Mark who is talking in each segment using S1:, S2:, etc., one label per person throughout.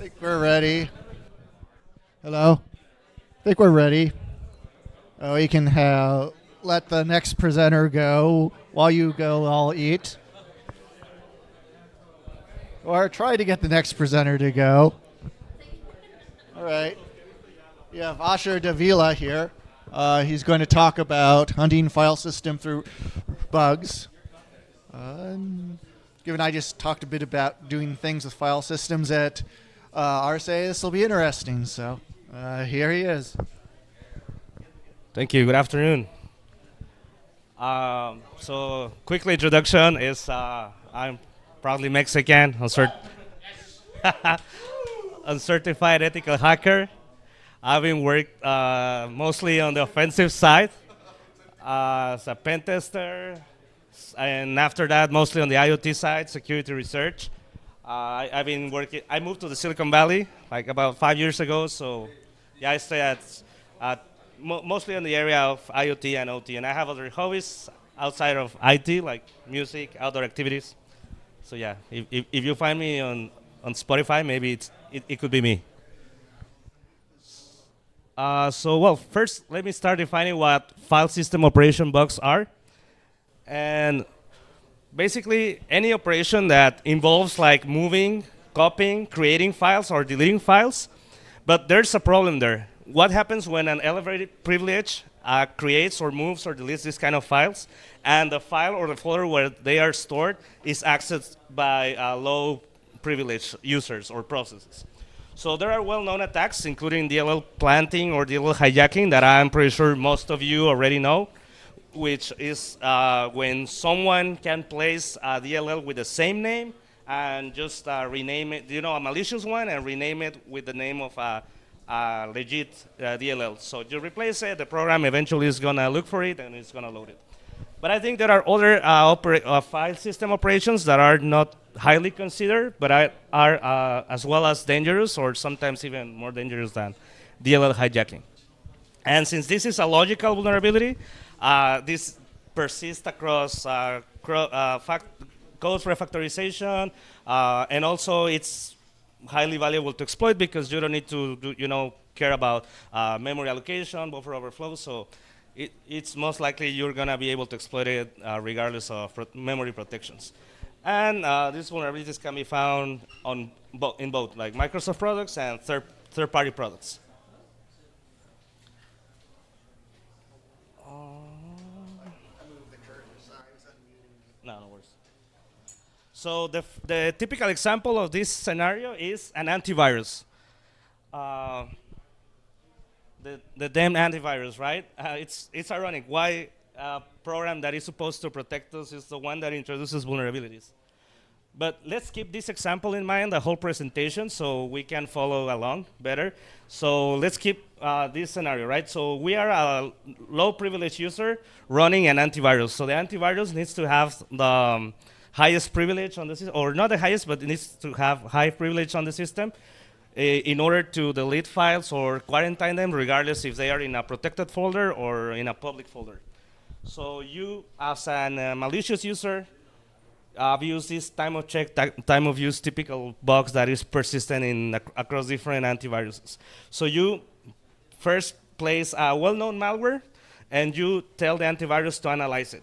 S1: think we're ready. Hello? I think we're ready. We can let the next presenter go while you go all eat. Or try to get the next presenter to go. All right. We have Asher Davila here. He's going to talk about hunting file system through bugs. Given I just talked a bit about doing things with file systems at RSA, this will be interesting. So here he is.
S2: Thank you. Good afternoon. So, quickly introduction is I'm proudly Mexican, uncertified ethical hacker. I've been worked mostly on the offensive side as a pen tester, and after that, mostly on the IoT side, security research. I've been working. I moved to the Silicon Valley like about 5 years ago. So, yeah, I stay at mostly in the area of IoT and OT, and I have other hobbies outside of IT, like music, outdoor activities. So yeah, if you find me on Spotify, maybe it could be me. Well, first let me start defining what file system operation bugs are, and basically any operation that involves like moving, copying, creating files, or deleting files. But there's a problem there. What happens when an elevated privilege creates or moves or deletes these kind of files, and the file or the folder where they are stored is accessed by low privilege users or processes? So there are well-known attacks, including DLL planting or DLL hijacking, that I'm pretty sure most of you already know, which is when someone can place a DLL with the same name and just rename it, a malicious one, and rename it with the name of a legit DLL. So you replace it, the program eventually is going to look for it, and it's going to load it. But I think there are other file system operations that are not highly considered, but are as well as dangerous, or sometimes even more dangerous than DLL hijacking. And since this is a logical vulnerability, this persists across code refactorization, and also it's highly valuable to exploit because you don't need to care about memory allocation, buffer overflow. So it's most likely you're going to be able to exploit it regardless of memory protections. And these vulnerabilities can be found in both like Microsoft products and third-party products. No worries. So the typical example of this scenario is an antivirus. The damn antivirus, right? It's ironic. Why a program that is supposed to protect us is the one that introduces vulnerabilities? But let's keep this example in mind, the whole presentation, so we can follow along better. So let's keep this scenario, right? So we are a low privilege user running an antivirus. So the antivirus needs to have the highest privilege on the system, or not the highest, but it needs to have high privilege on the system in order to delete files or quarantine them, regardless if they are in a protected folder or in a public folder. So you, as a malicious user, I've used this time of check, time of use typical bugs that is persistent across different antiviruses. So you first place a well-known malware, and you tell the antivirus to analyze it.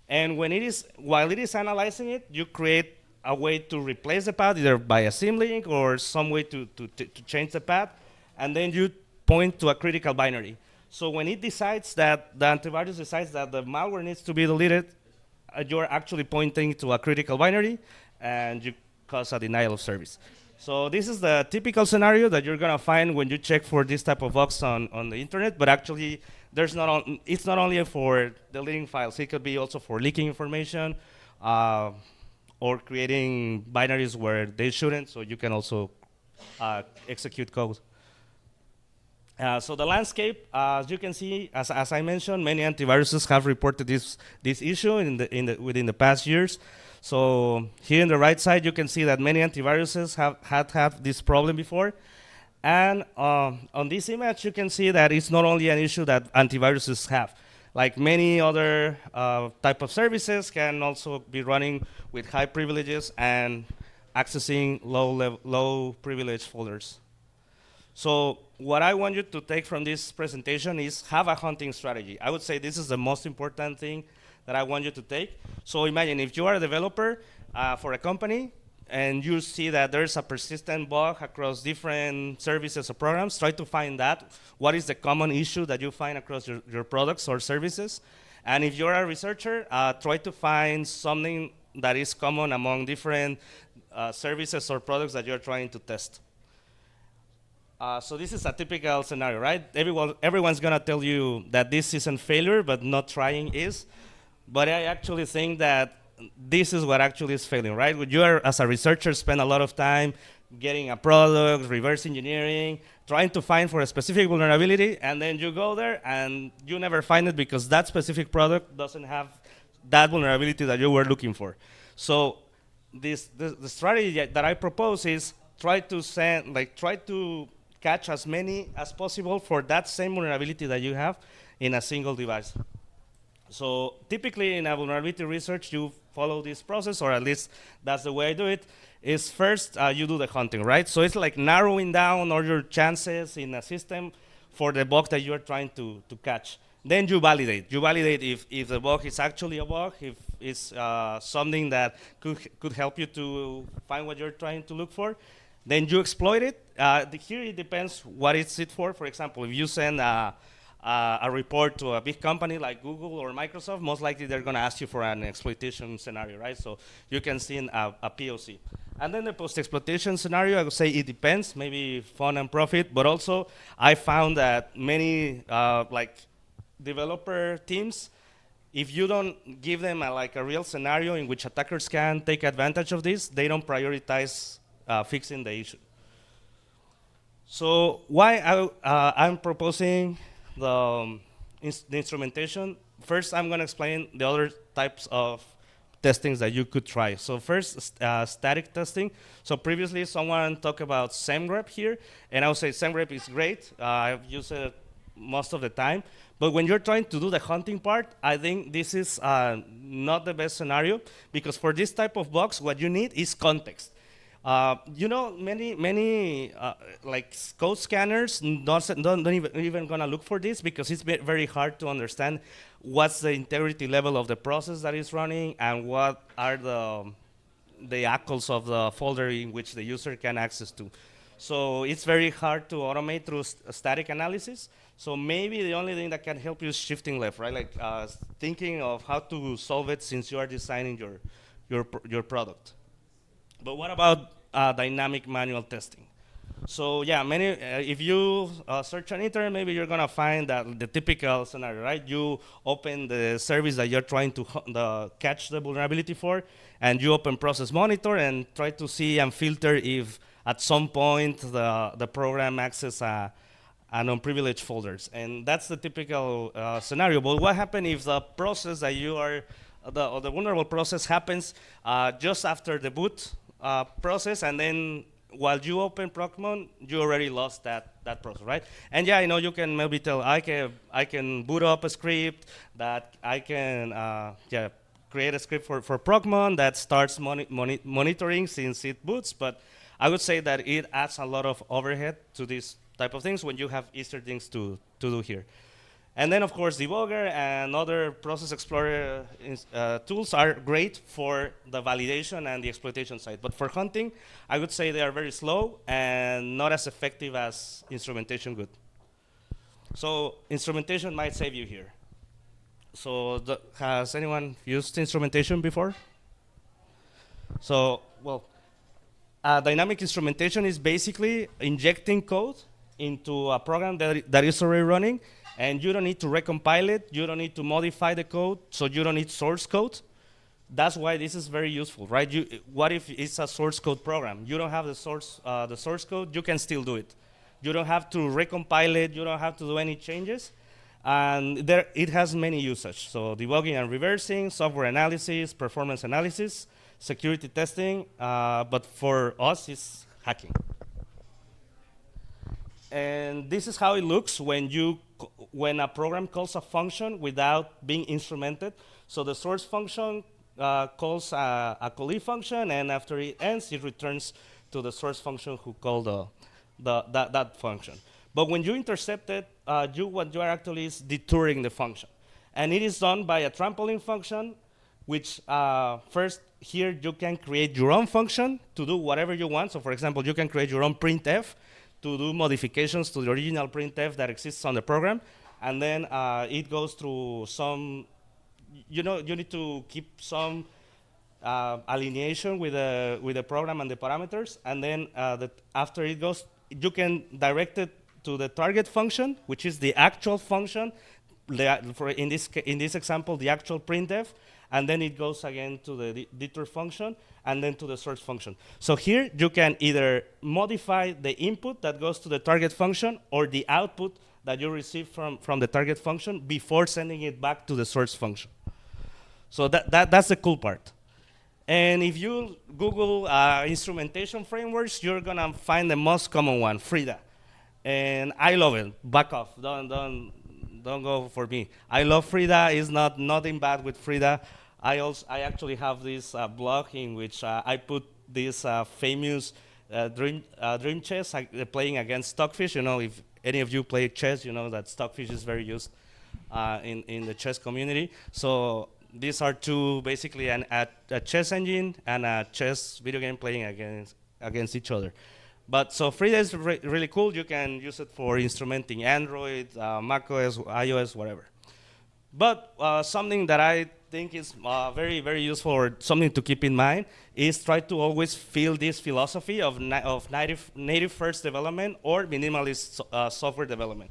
S2: And while it is analyzing it, you create a way to replace the path, either by a symlink or some way to change the path, and then you point to a critical binary. So when it decides that the antivirus decides that the malware needs to be deleted, you're actually pointing to a critical binary, and you cause a denial of service. So this is the typical scenario that you're going to find when you check for this type of bugs on the internet, but actually it's not only for deleting files. It could be also for leaking information or creating binaries where they shouldn't, so you can also execute code. So the landscape, as you can see, as I mentioned, many antiviruses have reported this issue within the past years. So here on the right side, you can see that many antiviruses had this problem before. And on this image, you can see that it's not only an issue that antiviruses have. Like many other type of services can also be running with high privileges, and accessing low privilege folders. So what I want you to take from this presentation is have a hunting strategy. I would say this is the most important thing that I want you to take. So imagine if you are a developer for a company and you see that there's a persistent bug across different services or programs, try to find that. What is the common issue that you find across your products or services? And if you're a researcher, try to find something that is common among different services or products that you're trying to test. So this is a typical scenario, right? Everyone's gonna tell you that this isn't failure, but not trying is. But I actually think that this is what actually is failing, right? You are, as a researcher, spend a lot of time getting a product, reverse engineering, trying to find for a specific vulnerability, and then you go there and you never find it because that specific product doesn't have that vulnerability that you were looking for. So the strategy that I propose is try to catch as many as possible for that same vulnerability that you have in a single device. So typically in a vulnerability research, you follow this process, or at least that's the way I do it, is first you do the hunting, right? So it's like narrowing down all your chances in a system for the bug that you're trying to catch. Then you validate. You validate if the bug is actually a bug, if it's something that could help you to find what you're trying to look for. Then you exploit it. Here it depends what it's it for. For example, if you send a report to a big company like Google or Microsoft, most likely they're going to ask you for an exploitation scenario, right? So you can see a POC. And then the post-exploitation scenario, I would say it depends, maybe fun and profit, but also I found that many developer teams, if you don't give them a real scenario in which attackers can take advantage of this, they don't prioritize fixing the issue. So why I'm proposing the instrumentation. First, I'm going to explain the other types of testings that you could try. So first, static testing. So previously, someone talked about semgrep here, and I would say semgrep is great. I've used it most of the time. But when you're trying to do the hunting part, I think this is not the best scenario, because for this type of bugs, what you need is context. Many code scanners don't even gonna look for this, because it's very hard to understand what's the integrity level of the process that is running and what are the ACLs of the folder in which the user can access to. So it's very hard to automate through static analysis. So maybe the only thing that can help you is shifting left, right? Thinking of how to solve it since you are designing your product. But what about dynamic manual testing? So yeah, if you search on internet, maybe you're gonna find that the typical scenario, right? You open the service that you're trying to catch the vulnerability for, and you open process monitor and try to see and filter if at some point the program accesses unprivileged folders. And that's the typical scenario. But what happens if the process that you are, the vulnerable process happens just after the boot process, and then while you open Procmon, you already lost that process, right? And yeah, I know you can maybe tell, I can boot up a script that I can create a script for Procmon that starts monitoring since it boots, but I would say that it adds a lot of overhead to these type of things when you have easier things to do here. And then, of course, debugger and other process explorer tools are great for the validation and the exploitation side. But for hunting, I would say they are very slow and not as effective as instrumentation would. So instrumentation might save you here. So has anyone used instrumentation before? So, well, dynamic instrumentation is basically injecting code into a program that is already running, and you don't need to recompile it, you don't need to modify the code, so you don't need source code. That's why this is very useful, right? What if it's a source code program? You don't have the source code, you can still do it. You don't have to recompile it, you don't have to do any changes, and it has many usages. So debugging and reversing, software analysis, performance analysis, security testing, but for us, it's hacking. And this is how it looks when a program calls a function without being instrumented. So the source function calls a callee function, and after it ends, it returns to the source function who called that function. But when you intercept it, what you are actually is detouring the function. And it is done by a trampoline function, which first here you can create your own function to do whatever you want. So for example, you can create your own printf to do modifications to the original printf that exists on the program. And then it goes through some, you need to keep some alineation with the program and the parameters. And then after it goes, you can direct it to the target function, which is the actual function, in this example, the actual printf, and then it goes again to the detour function, and then to the source function. So here you can either modify the input that goes to the target function or the output that you receive from the target function before sending it back to the source function. So that's the cool part. And if you Google instrumentation frameworks, you're gonna find the most common one, Frida. And I love it. Back off. Don't go for me. I love Frida. It's nothing bad with Frida. I actually have this blog in which I put this famous dream chess playing against stockfish. If any of you play chess, you know that stockfish is very used in the chess community. So these are two, basically a chess engine and a chess video game playing against each other. But so Frida is really cool. You can use it for instrumenting Android, macOS, iOS, whatever. But something that I think is very, very useful, or something to keep in mind, is try to always feel this philosophy of native first development or minimalist software development,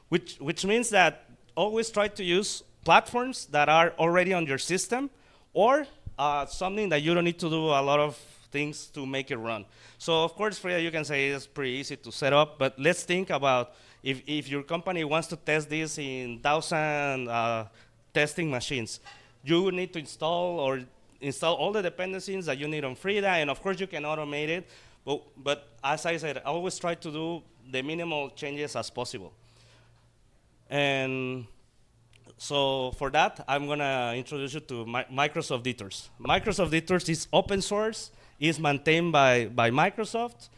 S2: which means that always try to use platforms that are already on your system, or something that you don't need to do a lot of things to make it run. So of course, Frida, you can say it's pretty easy to set up, but let's think about if your company wants to test this in 1,000 testing machines, you need to install all the dependencies that you need on Frida, and of course you can automate it, but as I said, always try to do the minimal changes as possible. And so for that, I'm gonna introduce you to Microsoft Detours. Microsoft Detours is open source, is maintained by Microsoft.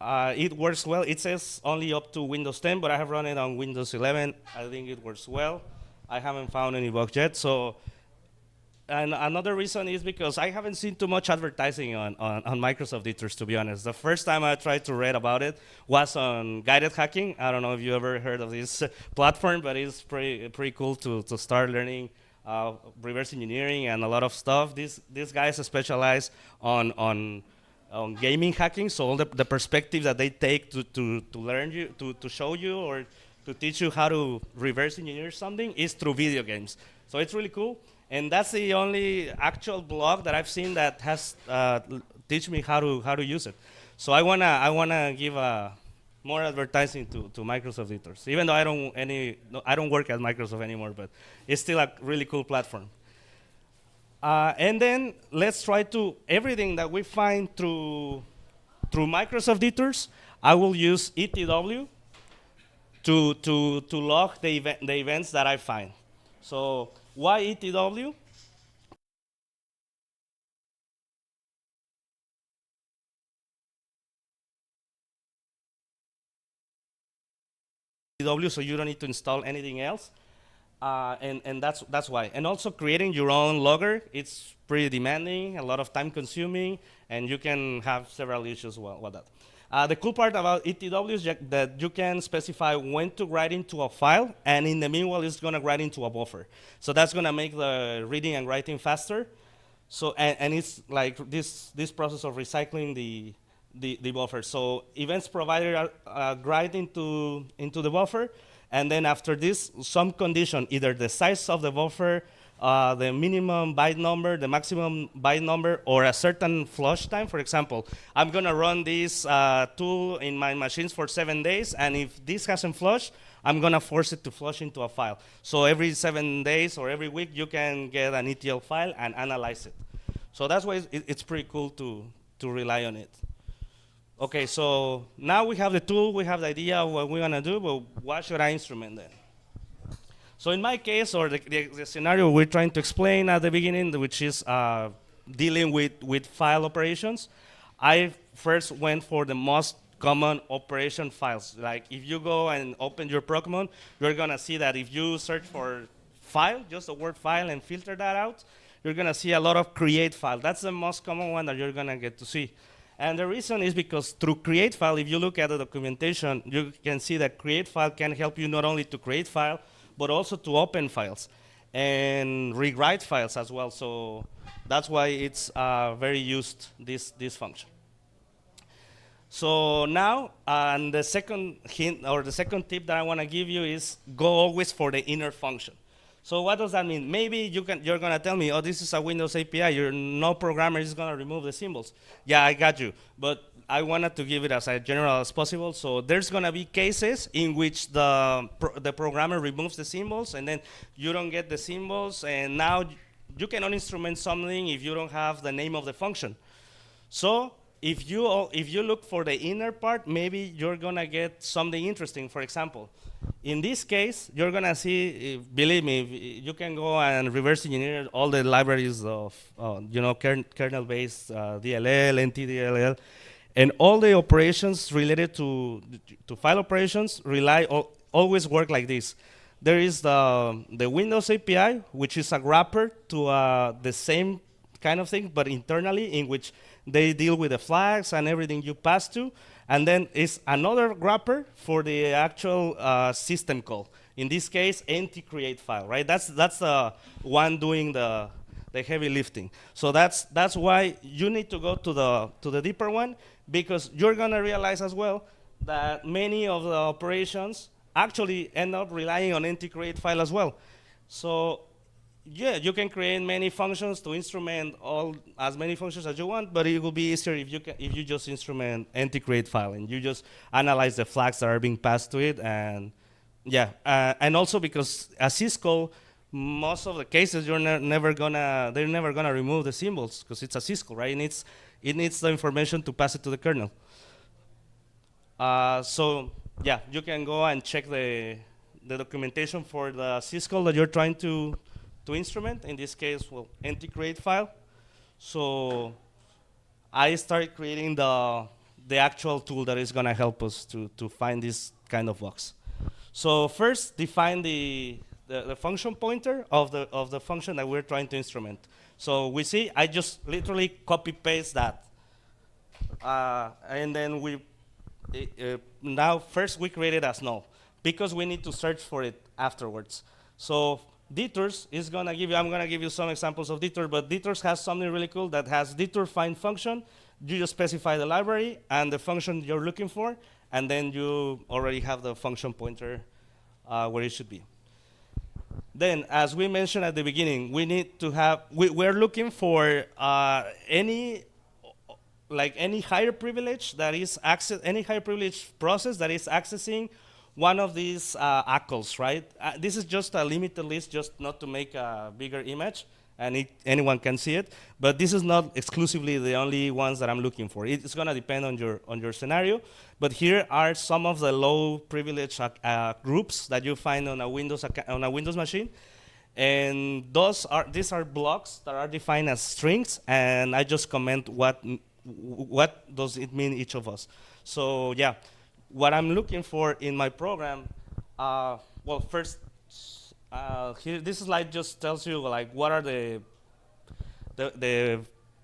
S2: It works well. It says only up to Windows 10, but I have run it on Windows 11. I think it works well. I haven't found any bugs yet. So, and another reason is because I haven't seen too much advertising on Microsoft Detours, to be honest. The first time I tried to read about it was on Guided Hacking. I don't know if you ever heard of this platform, but it's pretty cool to start learning reverse engineering and a lot of stuff. These guys specialize on gaming hacking, so all the perspective that they take to learn you, to show you or to teach you how to reverse engineer something is through video games. So it's really cool. And that's the only actual blog that I've seen that has teach me how to use it. So I wanna give more advertising to Microsoft Detours, even though I don't work at Microsoft anymore, but it's still a really cool platform. And then let's try to everything that we find through Microsoft Detours. I will use ETW to log the events that I find. So why ETW? So you don't need to install anything else, and that's why. And also creating your own logger, it's pretty demanding, a lot of time consuming, and you can have several issues with that. The cool part about ETW is that you can specify when to write into a file, and in the meanwhile, it's going to write into a buffer. So that's going to make the reading and writing faster. So and it's like this process of recycling the buffer. So events provided are write into the buffer, and then after this, some condition, either the size of the buffer, the minimum byte number, the maximum byte number, or a certain flush time. For example, I'm gonna run this tool in my machines for 7 days, and if this hasn't flushed, I'm gonna force it to flush into a file. So every 7 days or every week, you can get an ETL file and analyze it. So that's why it's pretty cool to rely on it. Okay, so now we have the tool, we have the idea of what we're gonna do, but what should I instrument then? So in my case, or the scenario we're trying to explain at the beginning, which is dealing with file operations, I first went for the most common operation files. Like if you go and open your Pokemon, you're gonna see that if you search for file, just the word file, and filter that out, you're gonna see a lot of create file. That's the most common one that you're gonna get to see. And the reason is because through create file, if you look at the documentation, you can see that create file can help you not only to create file, but also to open files and rewrite files as well. So that's why it's very used, this function. So now, the second hint or the second tip that I want to give you is go always for the inner function. So what does that mean? Maybe you're going to tell me, oh, this is a Windows API. No programmer is going to remove the symbols. Yeah, I got you. But I wanted to give it as general as possible. So there's going to be cases in which the programmer removes the symbols, and then you don't get the symbols. And now you cannot instrument something if you don't have the name of the function. So if you look for the inner part, maybe you're going to get something interesting. For example, in this case, you're going to see, believe me, you can go and reverse engineer all the libraries of kernel-based DLL, NTDLL, and all the operations related to file operations always work like this. There is the Windows API, which is a wrapper to the same kind of thing, but internally, in which they deal with the flags and everything you pass to. And then it's another wrapper for the actual system call. In this case, NT-create file, right? That's the one doing the heavy lifting. So that's why you need to go to the deeper one, because you're gonna realize as well that many of the operations actually end up relying on NT-create file as well. So yeah, you can create many functions to instrument as many functions as you want, but it will be easier if you just instrument NT-create file and you just analyze the flags that are being passed to it. And yeah, and also because as syscall, most of the cases they're never gonna remove the symbols because it's a syscall, right? It needs the information to pass it to the kernel. So yeah, you can go and check the documentation for the syscall that you're trying to instrument. In this case, well, NT-create file. So I started creating the actual tool that is going to help us to find this kind of bugs. So first, define the function pointer of the function that we're trying to instrument. So we see I just literally copy paste that, and then now first we create it as null because we need to search for it afterwards. So detours is going to give you, I'm going to give you some examples of detour, but detours has something really cool that has detour find function. You just specify the library and the function you're looking for, and then you already have the function pointer where it should be. Then, as we mentioned at the beginning, we need to have, we're looking for any higher privilege that is any higher privilege process that is accessing one of these ACLs, right? This is just a limited list, just not to make a bigger image, and anyone can see it. But this is not exclusively the only ones that I'm looking for. It's going to depend on your scenario. But here are some of the low privilege groups that you find on a Windows machine, and these are blocks that are defined as strings, and I just comment what does it mean each of us. So yeah. What I'm looking for in my program, well, first, here this slide just tells you like what are the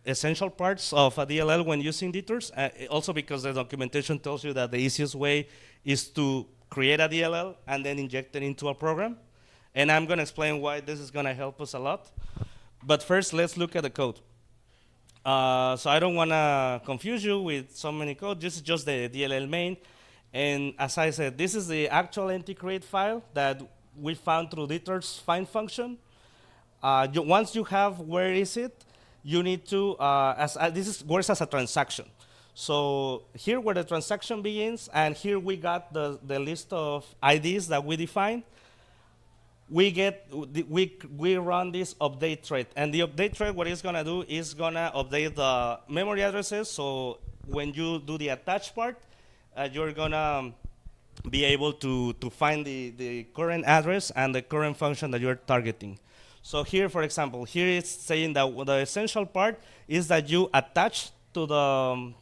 S2: essential parts of a DLL when using detours. Also because the documentation tells you that the easiest way is to create a DLL and then inject it into a program. And I'm going to explain why this is going to help us a lot. But first, let's look at the code. So I don't want to confuse you with so many code. This is just the DLL main. And as I said, this is the actual NT-create file that we found through detours find function. Once you have where is it, you need to, this works as a transaction. So here where the transaction begins, and here we got the list of IDs that we defined. We run this update thread, and the update thread, what it's gonna do is gonna update the memory addresses. So when you do the attach part, you're gonna be able to find the current address and the current function that you're targeting. So here, for example, here it's saying that the essential part is that you attach to the,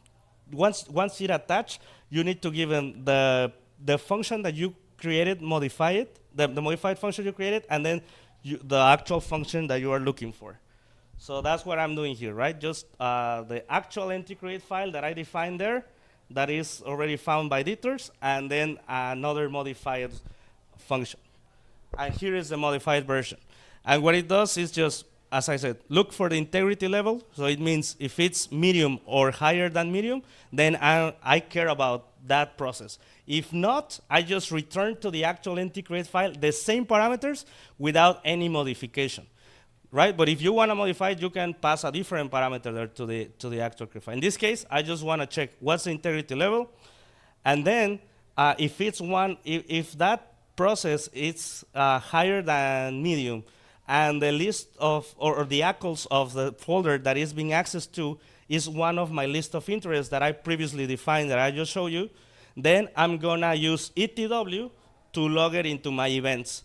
S2: once it attached, you need to give them the function that you created, modify it, the modified function you created, and then the actual function that you are looking for. So that's what I'm doing here, right? Just the actual entity create file that I defined there, that is already found by editors, and then another modified function. And here is the modified version. And what it does is just, as I said, look for the integrity level. So it means if it's medium or higher than medium, then I care about that process. If not, I just return to the actual entity create file the same parameters without any modification. Right, but if you want to modify it, you can pass a different parameter there to the actual create file. In this case, I just want to check what's the integrity level, and then if it's if that process is higher than medium, and the list of or the ACLs of the folder that is being accessed to is one of my list of interests that I previously defined that I just showed you, then I'm gonna use ETW to log it into my events.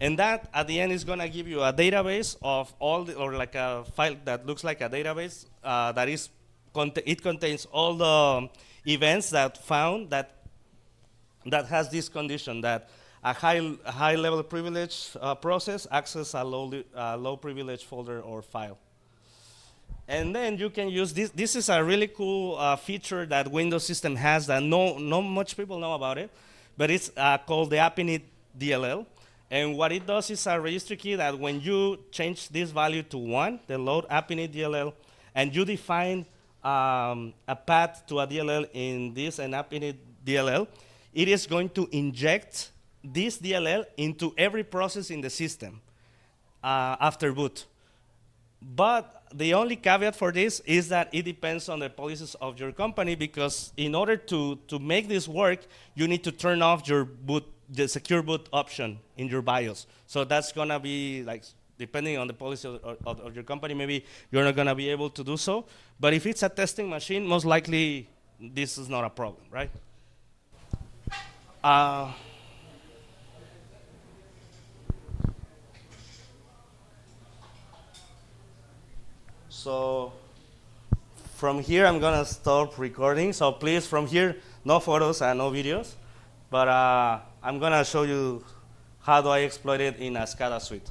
S2: And that, at the end, is going to give you a database of all, or like a file that looks like a database that is, it contains all the events that found that has this condition that a high level privilege process access a low privilege folder or file. And then you can use this. This is a really cool feature that Windows system has that not much people know about it, but it's called the AppInit DLL. And what it does is a registry key that when you change this value to 1, the load AppInit DLL, and you define a path to a DLL in this and AppInit DLL, it is going to inject this DLL into every process in the system after boot. But the only caveat for this is that it depends on the policies of your company, because in order to make this work, you need to turn off your the secure boot option in your BIOS. So that's going to be, like, depending on the policy of your company, maybe you're not going to be able to do so. But if it's a testing machine, most likely this is not a problem, right? So from here, I'm going to stop recording. So please, from here, no photos and no videos. But I'm going to show you how do I exploit it in a SCADA suite.